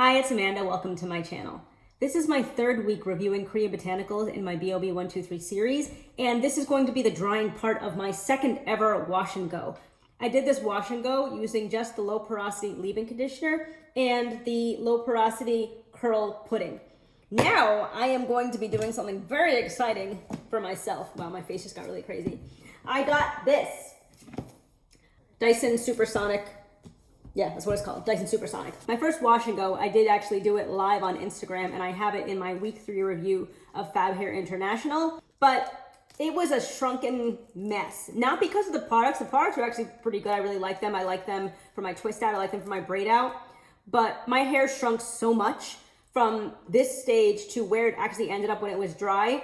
Hi, it's Amanda. Welcome to my channel. This is my third week reviewing Korean botanicals in my BOB 123 series, and this is going to be the drying part of my second ever wash and go. I did this wash and go using just the low porosity leave-in conditioner and the low porosity curl pudding. Now I am going to be doing something very exciting for myself. Wow, my face just got really crazy. I got this Dyson Supersonic. Yeah, that's what it's called, Dyson Supersonic. My first wash and go, I did actually do it live on Instagram, and I have it in my week 3 review of Fab Hair International, but it was a shrunken mess. Not because of the products are actually pretty good, I really like them. I like them for my twist out, I like them for my braid out, but my hair shrunk so much from this stage to where it actually ended up when it was dry.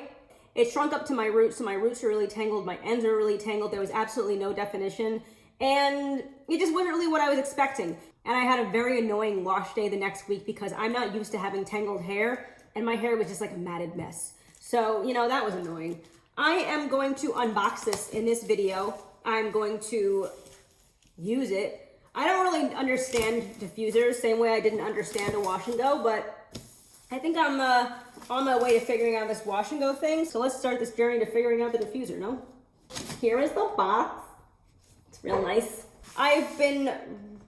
It shrunk up to my roots, so my roots are really tangled, my ends are really tangled, there was absolutely no definition. And it just wasn't really what I was expecting. And I had a very annoying wash day the next week because I'm not used to having tangled hair, and my hair was just like a matted mess. So, you know, that was annoying. I am going to unbox this in this video. I'm going to use it. I don't really understand diffusers, same way I didn't understand a wash and go, but I think I'm on my way to figuring out this wash and go thing. So let's start this journey to figuring out the diffuser, no? Here is the box. Real nice. I've been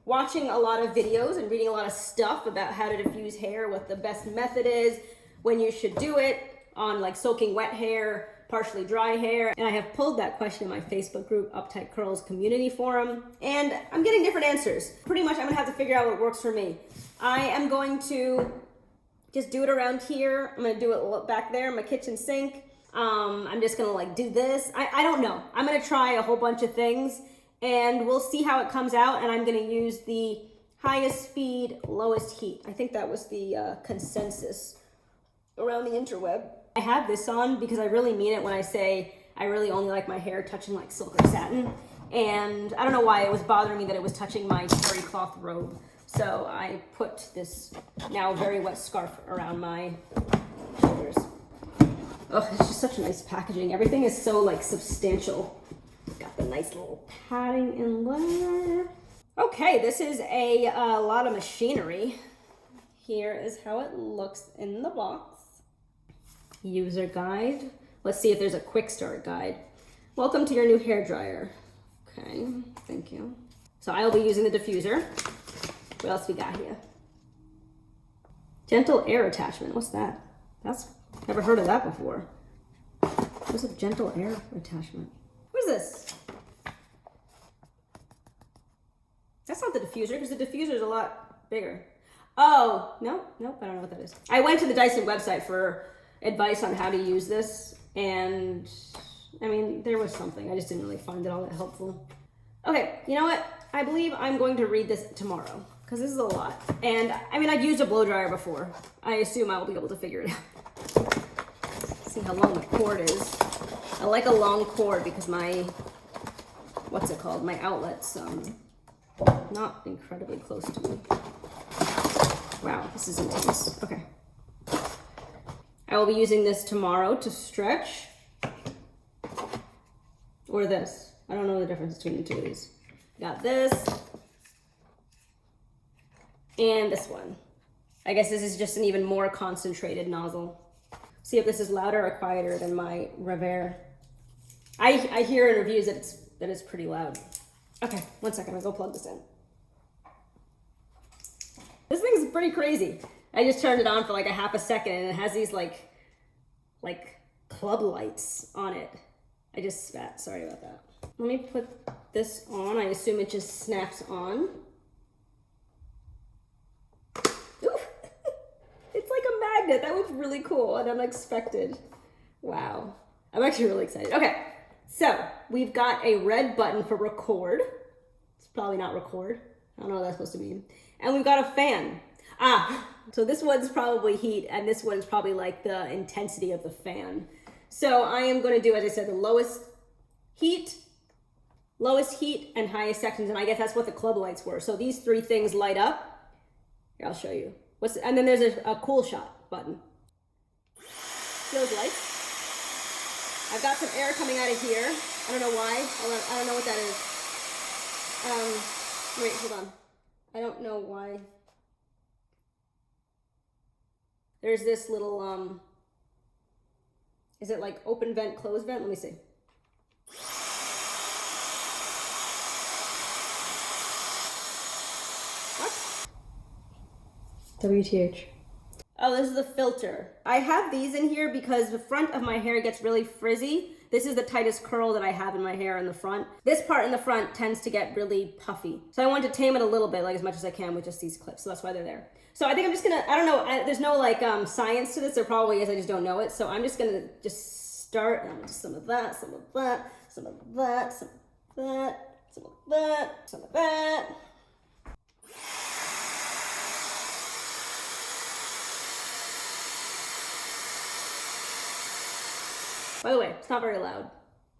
watching a lot of videos and reading a lot of stuff about how to diffuse hair, what the best method is, when you should do it, on like soaking wet hair, partially dry hair. And I have pulled that question in my Facebook group, Uptight Curls Community Forum, and I'm getting different answers. Pretty much I'm gonna have to figure out what works for me. I am going to just do it around here. I'm gonna do it back there in my kitchen sink. I'm just gonna like do this. I don't know. I'm gonna try a whole bunch of things, and we'll see how it comes out. And I'm gonna use the highest speed, lowest heat. I think that was the consensus around the interweb. I have this on because I really mean it when I say I really only like my hair touching like silk or satin. And I don't know why it was bothering me that it was touching my terry cloth robe. So I put this now very wet scarf around my shoulders. Oh, it's just such nice packaging. Everything is so like substantial. Got the nice little padding in there. Okay, this is a lot of machinery. Here is how it looks in the box. User guide. Let's see if there's a quick start guide. Welcome to your new hair dryer. Okay, thank you. So I will be using the diffuser. What else we got here? Gentle air attachment. What's that? Never heard of that before. What's a gentle air attachment? What is this? That's not the diffuser, because the diffuser is a lot bigger. Oh, nope, I don't know what that is. I went to the Dyson website for advice on how to use this, and I mean, there was something. I just didn't really find it all that helpful. Okay, you know what? I believe I'm going to read this tomorrow, because this is a lot. And I mean, I've used a blow dryer before. I assume I will be able to figure it out. See how long the cord is. I like a long cord because my, what's it called? My outlet's not incredibly close to me. Wow, this is intense. Okay. I will be using this tomorrow to stretch. Or this. I don't know the difference between the two of these. Got this. And this one. I guess this is just an even more concentrated nozzle. See if this is louder or quieter than my Revere. I hear in reviews that it's pretty loud. Okay, one second, I'll go plug this in. This thing's pretty crazy. I just turned it on for like a half a second, and it has these like club lights on it. I just spat, sorry about that. Let me put this on. I assume it just snaps on. Oof. It's like a magnet. That was really cool and unexpected. Wow. I'm actually really excited. Okay, so we've got a red button for record. It's probably not record. I don't know what that's supposed to mean. And we've got a fan. So this one's probably heat, and this one's probably like the intensity of the fan. So I am going to do, as I said, the lowest heat, and highest sections, and I guess that's what the club lights were. So these 3 things light up. Here, I'll show you. And then there's a cool shot button. See those lights? I've got some air coming out of here. I don't know why. I don't know what that is. Wait, hold on. I don't know why. There's this little, is it like open vent, closed vent? Let me see. What? WTH. Oh, this is the filter. I have these in here because the front of my hair gets really frizzy. This is the tightest curl that I have in my hair in the front. This part in the front tends to get really puffy. So I want to tame it a little bit, like as much as I can with just these clips. So that's why they're there. So I think I'm just gonna, I don't know, there's no like science to this. There probably is, I just don't know it. So I'm just gonna start, just some of that, some of that, some of that, some of that, some of that, some of that. By the way, it's not very loud.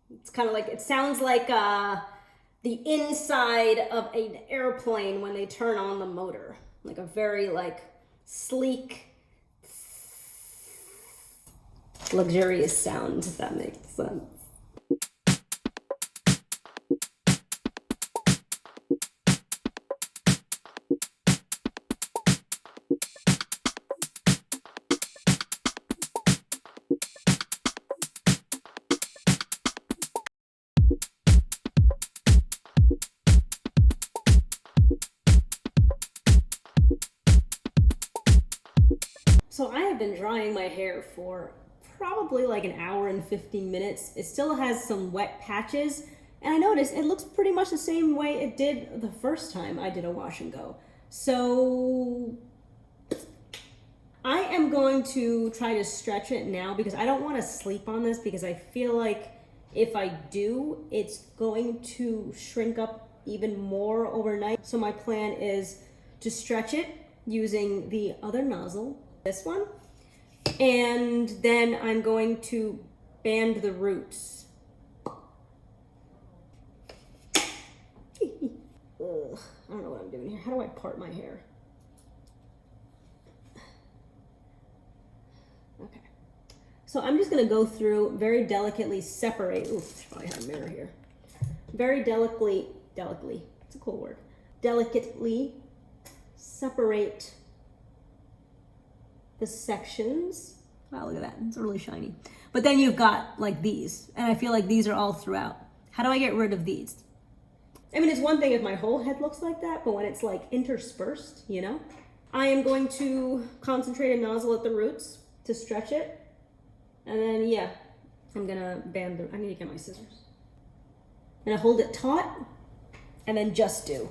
It's kind of like, it sounds like the inside of an airplane when they turn on the motor. Like a very like sleek, luxurious sound, if that makes sense. So I have been drying my hair for probably like an hour and 15 minutes. It still has some wet patches, and I noticed it looks pretty much the same way it did the first time I did a wash and go. So I am going to try to stretch it now because I don't want to sleep on this, because I feel like if I do, it's going to shrink up even more overnight. So my plan is to stretch it using the other nozzle, this one, and then I'm going to band the roots. Ugh, I don't know what I'm doing here. How do I part my hair? Okay. So I'm just gonna go through very delicately separate. Ooh, I should probably have a mirror here. Very delicately, it's a cool word. Delicately separate the sections. Wow, look at that, it's really shiny. But then you've got like these, and I feel like these are all throughout. How do I get rid of these? I mean, it's one thing if my whole head looks like that, but when it's like interspersed, you know? I am going to concentrate a nozzle at the roots to stretch it. And then, yeah, I'm gonna band the, I need to get my scissors. I'm gonna hold it taut, and then just do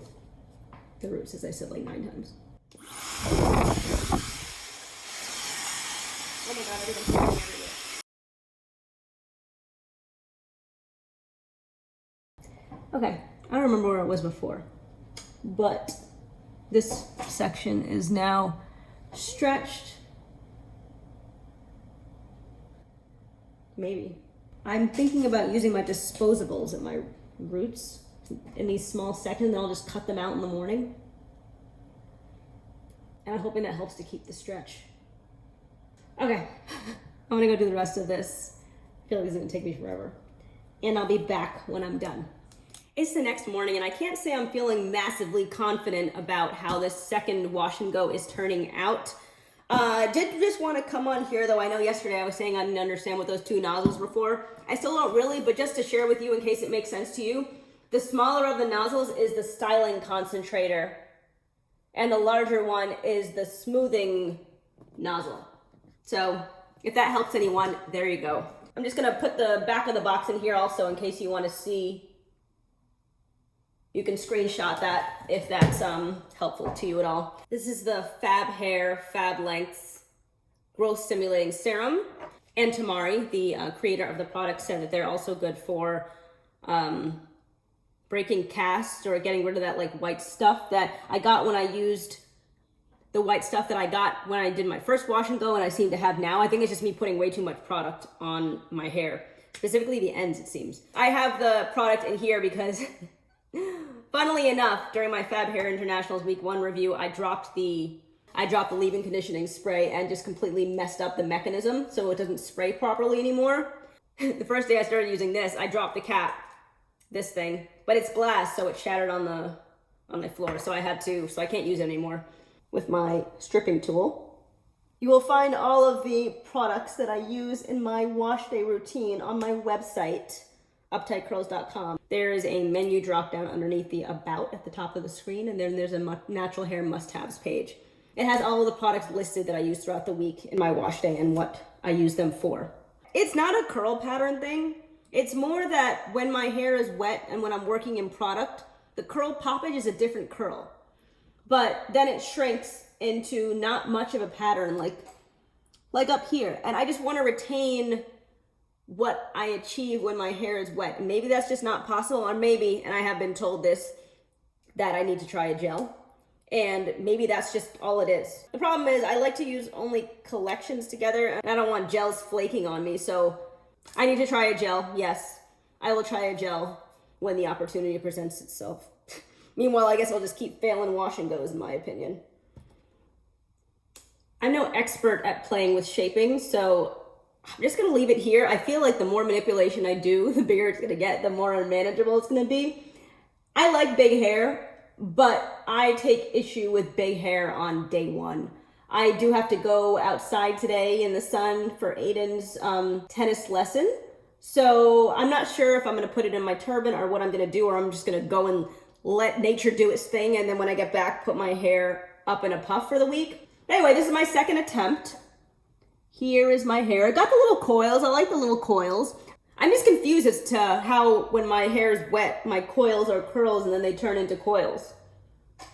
the roots, as I said like 9 times. Oh my God, everything's falling everywhere. Okay, I don't remember where it was before, but this section is now stretched. Maybe. I'm thinking about using my disposables at my roots in these small sections, and I'll just cut them out in the morning. And I'm hoping that helps to keep the stretch. Okay, I'm gonna go do the rest of this. I feel like this is gonna take me forever. And I'll be back when I'm done. It's the next morning, and I can't say I'm feeling massively confident about how this second wash and go is turning out. I did just want to come on here, though I know yesterday I was saying I didn't understand what those 2 nozzles were for. I still don't really, but just to share with you in case it makes sense to you, the smaller of the nozzles is the styling concentrator, and the larger one is the smoothing nozzle. So if that helps anyone, there you go. I'm just gonna put the back of the box in here also in case you want to see. You can screenshot that if that's helpful to you at all. This is the Fab Hair Fab Lengths Growth Stimulating Serum. And Tamari, the creator of the product, said that they're also good for breaking casts or getting rid of that like white stuff that I got when I used the white stuff that I got when I did my first wash and go, and I seem to have now. I think it's just me putting way too much product on my hair, specifically the ends, it seems. I have the product in here because funnily enough, during my Fab Hair International's week 1 review, I dropped the leave-in conditioning spray and just completely messed up the mechanism so it doesn't spray properly anymore. The first day I started using this, I dropped the cap, this thing, but it's glass, so it shattered on my floor, so I can't use it anymore. With my stripping tool, You will find all of the products that I use in my wash day routine on my website, uptightcurls.com. There is a menu drop down underneath the About at the top of the screen, and then there's a natural hair must-haves page. It has all of the products listed that I use throughout the week in my wash day and what I use them for. It's not a curl pattern thing. It's more that when my hair is wet and when I'm working in product, the curl poppage is a different curl. But then it shrinks into not much of a pattern like up here. And I just want to retain what I achieve when my hair is wet. And maybe that's just not possible, or maybe, and I have been told this, that I need to try a gel. And maybe that's just all it is. The problem is I like to use only collections together, and I don't want gels flaking on me, so I need to try a gel. Yes, I will try a gel when the opportunity presents itself. Meanwhile, I guess I'll just keep failing wash and goes, in my opinion. I'm no expert at playing with shaping, so I'm just gonna leave it here. I feel like the more manipulation I do, the bigger it's gonna get, the more unmanageable it's gonna be. I like big hair, but I take issue with big hair on day one. I do have to go outside today in the sun for Aiden's tennis lesson. So I'm not sure if I'm gonna put it in my turban or what I'm gonna do, or I'm just gonna go and let nature do its thing, and then when I get back, put my hair up in a puff for the week. Anyway, this is my second attempt. Here is my hair. I got the little coils. I like the little coils. I'm just confused as to how when my hair is wet, my coils are curls and then they turn into coils.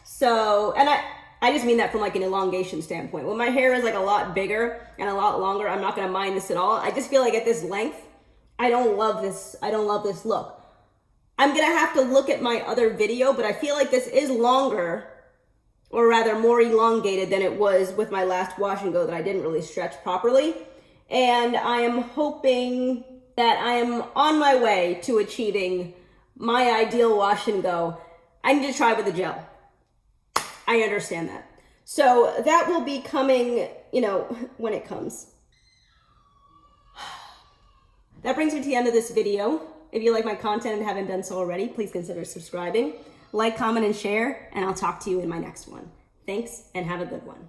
So, and I just mean that from like an elongation standpoint. When my hair is like a lot bigger and a lot longer, I'm not gonna mind this at all. I just feel like at this length, I don't love this look. I'm gonna have to look at my other video, but I feel like this is longer, or rather more elongated than it was with my last wash and go that I didn't really stretch properly. And I am hoping that I am on my way to achieving my ideal wash and go. I need to try with the gel. I understand that. So that will be coming, when it comes. That brings me to the end of this video. If you like my content and haven't done so already, please consider subscribing. Like, comment, and share, and I'll talk to you in my next one. Thanks, and have a good one.